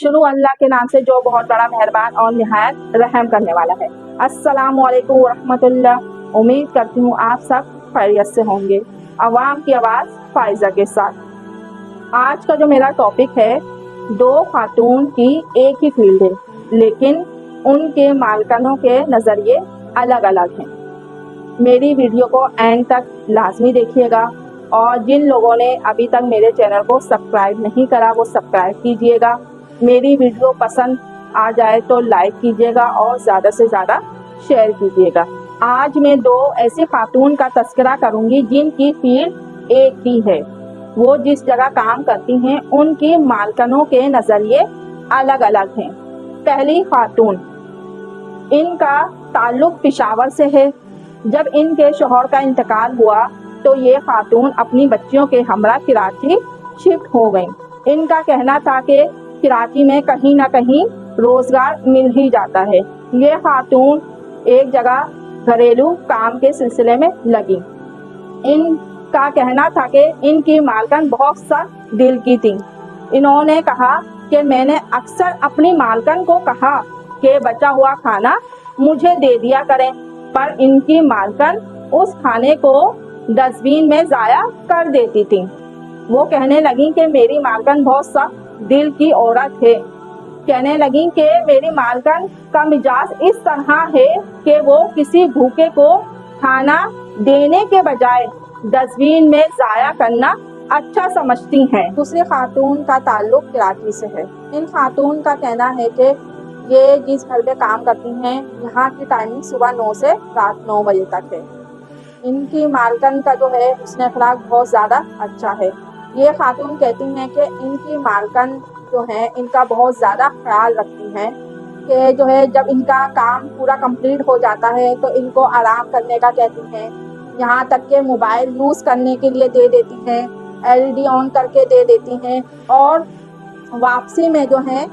शुरू अल्लाह के नाम से जो बहुत बड़ा मेहरबान और निहायत रहम करने वाला है। अस्सलामु अलैकुम वरहमतुल्लाह। उम्मीद करती हूँ आप सब खैरियत से होंगे। अवाम की आवाज़ फाइजा के साथ आज का जो मेरा टॉपिक है, दो खातून की एक ही फील्ड है लेकिन उनके मालकानों के नज़रिए अलग अलग हैं। मेरी वीडियो को एंड तक लाजमी देखिएगा और जिन लोगों ने अभी तक मेरे चैनल को सब्सक्राइब नहीं करा वो सब्सक्राइब कीजिएगा। मेरी वीडियो पसंद आ जाए तो लाइक कीजिएगा और ज़्यादा से ज़्यादा शेयर कीजिएगा। आज मैं दो ऐसी खातून का तस्करा करूंगी जिनकी फील्ड एक ही है। वो जिस जगह काम करती हैं उनकी मालकानों के नज़रिए अलग अलग हैं। पहली खातून, इनका ताल्लुक पेशावर से है। जब इनके शौहर का इंतकाल हुआ तो ये खातून अपनी बच्चियों के हमरा कराची शिफ्ट हो गईं। इनका कहना था कि कराची में कहीं ना कहीं रोजगार मिल ही जाता है। ये खातून एक जगह घरेलू काम के सिलसिले में लगी। इनका कहना था कि इनकी मालकन बहुत सख्त दिल की थी। इन्होंने कहा कि मैंने अक्सर अपनी मालकन को कहा कि बचा हुआ खाना मुझे दे दिया करें, पर इनकी मालकन उस खाने को डस्टबिन में ज़ाया कर देती थी। वो कहने लगी कि मेरी मालकन बहुत सख्त दिल की औरत है। कहने लगी कि मेरी मालकन का मिजाज इस तरह है कि वो किसी भूखे को खाना देने के बजाय डस्टबिन में ज़ाया करना अच्छा समझती हैं। दूसरी खातून का ताल्लुक कराची से है। इन खातून का कहना है कि ये जिस घर में काम करती हैं यहाँ की टाइमिंग सुबह 9 से रात 9 बजे तक है। इनकी मालकन का जो है उसने अखलाक बहुत ज़्यादा अच्छा है। ये खातून कहती हैं कि इनकी मालकन जो है इनका बहुत ज़्यादा ख्याल रखती हैं कि जो है जब इनका काम पूरा कंप्लीट हो जाता है तो इनको आराम करने का कहती हैं। यहाँ तक कि मोबाइल यूज़ करने के लिए दे देती हैं, LED ऑन करके दे देती हैं और वापसी में जो है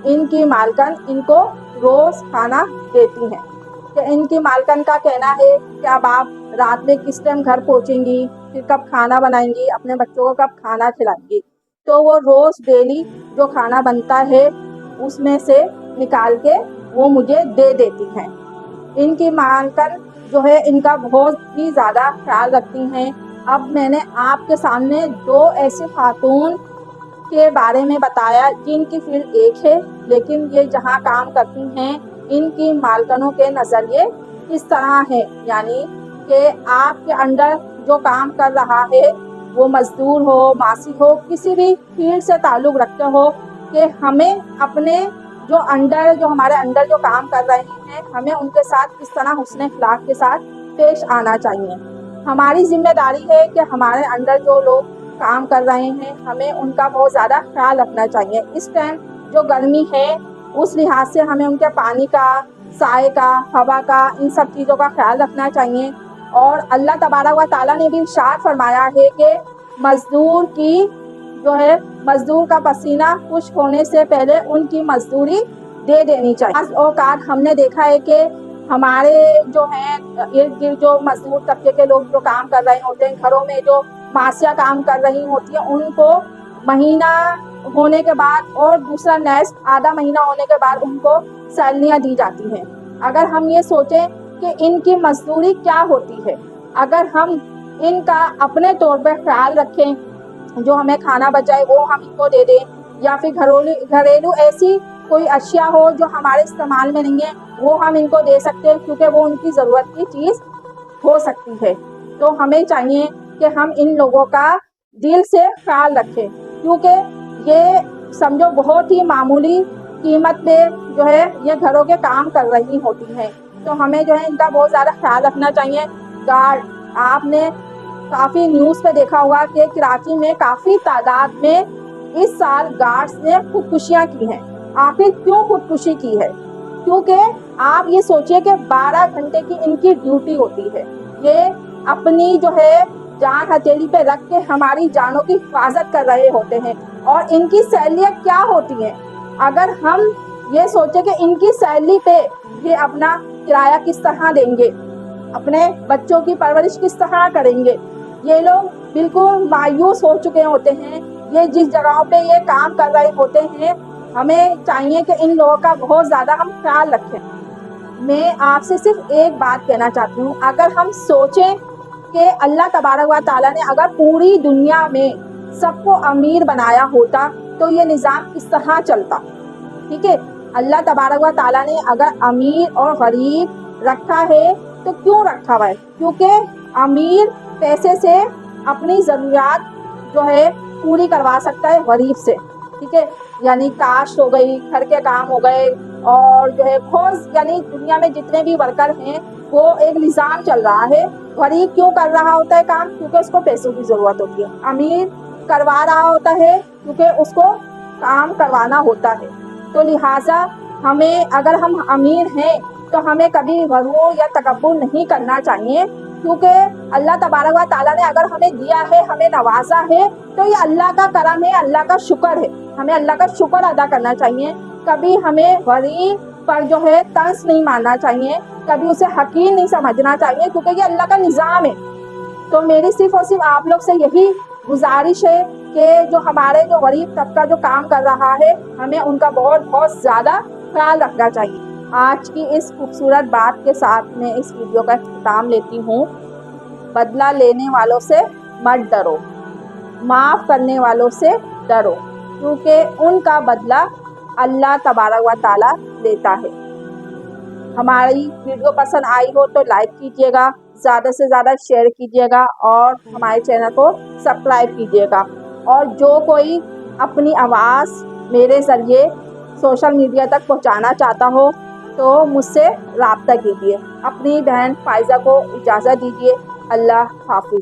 इनकी मालकन इनको रोज़ खाना देती हैं। कि इनकी मालकन का कहना है कि अब आप रात में किस टाइम घर पहुँचेंगी, फिर कब खाना बनाएंगी, अपने बच्चों को कब खाना खिलाएंगी। तो वो रोज़ डेली जो खाना बनता है उसमें से निकाल के वो मुझे दे देती हैं। इनकी मालकन जो है इनका बहुत ही ज़्यादा ख्याल रखती हैं। अब मैंने आपके सामने दो ऐसी खातून के बारे में बताया जिनकी फील्ड एक है लेकिन ये जहाँ काम करती हैं इनकी मालकनों के नज़रिए किस तरह है। यानी कि आपके अंडर जो काम कर रहा है वो मजदूर हो, मासी हो, किसी भी फील्ड से ताल्लुक़ रखते हो, कि हमें अपने जो हमारे अंडर जो काम कर रहे हैं हमें उनके साथ किस तरह हुस्न अखलाक के साथ पेश आना चाहिए। हमारी जिम्मेदारी है कि हमारे अंडर जो लोग काम कर रहे हैं हमें उनका बहुत ज़्यादा ख्याल रखना चाहिए। इस टाइम जो गर्मी है उस लिहाज से हमें उनके पानी का, साए का, हवा का, इन सब चीज़ों का ख्याल रखना चाहिए। और अल्लाह तबारक व तआला ने भी इरशाद फरमाया है कि मजदूर का पसीना खुश्क होने से पहले उनकी मजदूरी दे देनी चाहिए। और हमने देखा है कि हमारे जो हैं इर्द गिर्द जो मजदूर तबके के लोग जो काम कर रहे होते हैं, घरों में जो मासिया काम कर रही होती हैं, उनको महीना होने के बाद और दूसरा नेक्स्ट आधा महीना होने के बाद उनको सैलरियाँ दी जाती हैं। अगर हम ये सोचें कि इनकी मजदूरी क्या होती है, अगर हम इनका अपने तौर पर ख्याल रखें, जो हमें खाना बचाए वो हम इनको दे दें, या फिर घरेलू ऐसी कोई अशिया हो जो हमारे इस्तेमाल में नहीं है वो हम इनको दे सकते हैं क्योंकि वो उनकी ज़रूरत की चीज़ हो सकती है। तो हमें चाहिए कि हम इन लोगों का दिल से ख्याल रखें क्योंकि ये समझो बहुत ही मामूली कीमत पे जो है ये घरों के काम कर रही होती हैं। तो हमें जो है इनका बहुत ज़्यादा ख्याल रखना चाहिए। गार्ड, आपने काफ़ी न्यूज़ पे देखा होगा कि कराची में काफ़ी तादाद में इस साल गार्ड्स ने खुदकुशियाँ की हैं। आखिर क्यों खुदकुशी की है? क्योंकि आप ये सोचिए कि 12 घंटे की इनकी ड्यूटी होती है। ये अपनी जो है जान हथेली पे रख के हमारी जानों की हिफाजत कर रहे होते हैं और इनकी सैलरियाँ क्या होती हैं। अगर हम ये सोचें कि इनकी सैलरी पे ये अपना किराया किस तरह देंगे, अपने बच्चों की परवरिश किस तरह करेंगे, ये लोग बिल्कुल मायूस हो चुके होते हैं। ये जिस जगहों पे ये काम कर रहे होते हैं ہمیں چاہیے کہ ان لوگوں کا بہت زیادہ ہم خیال رکھیں۔ میں آپ سے صرف ایک بات کہنا چاہتی ہوں، اگر ہم سوچیں کہ اللہ تبارک و تعالیٰ نے اگر پوری دنیا میں سب کو امیر بنایا ہوتا تو یہ نظام کس طرح چلتا، ٹھیک ہے؟ اللہ تبارک و تعالیٰ نے اگر امیر اور غریب رکھا ہے تو کیوں رکھا ہوا ہے؟ کیونکہ امیر پیسے سے اپنی ضروریات جو ہے پوری کروا سکتا ہے غریب سے، ٹھیک ہے؟ یعنی کاشت ہو گئی، گھر کے کام ہو گئے، اور جو ہے بہت یعنی دنیا میں جتنے بھی ورکر ہیں وہ ایک نظام چل رہا ہے۔ غریب کیوں کر رہا ہوتا ہے کام؟ کیونکہ اس کو پیسوں کی ضرورت ہوتی ہے۔ امیر کروا رہا ہوتا ہے کیونکہ اس کو کام کروانا ہوتا ہے۔ تو لہٰذا ہمیں اگر ہم امیر ہیں تو ہمیں کبھی غرور یا تکبر نہیں کرنا چاہیے، کیونکہ اللہ تبارک و تعالیٰ نے اگر ہمیں دیا ہے، ہمیں نوازا ہے، تو یہ اللہ کا کرم ہے، اللہ کا شکر ہے۔ ہمیں اللہ کا شکر ادا کرنا چاہیے۔ کبھی ہمیں غریب پر جو ہے طنز نہیں مارنا چاہیے، کبھی اسے حقیر نہیں سمجھنا چاہیے، کیونکہ یہ اللہ کا نظام ہے۔ تو میری صرف اور صرف آپ لوگ سے یہی گزارش ہے کہ جو ہمارے جو غریب طبقہ جو کام کر رہا ہے، ہمیں ان کا بہت بہت زیادہ خیال رکھنا چاہیے۔ آج کی اس خوبصورت بات کے ساتھ میں اس ویڈیو کا اختتام لیتی ہوں۔ بدلہ لینے والوں سے مت ڈرو، معاف کرنے والوں سے ڈرو، کیونکہ ان کا بدلہ اللہ تبارک و تعالیٰ لیتا ہے۔ ہماری ویڈیو پسند آئی ہو تو لائک کیجیے گا، زیادہ سے زیادہ شیئر کیجیے گا، اور ہمارے چینل کو سبسکرائب کیجیے گا۔ اور جو کوئی اپنی آواز میرے ذریعے سوشل میڈیا تک پہنچانا چاہتا ہو تو مجھ سے رابطہ کیجیے۔ اپنی بہن فائزہ کو اجازت دیجیے۔ اللہ حافظ۔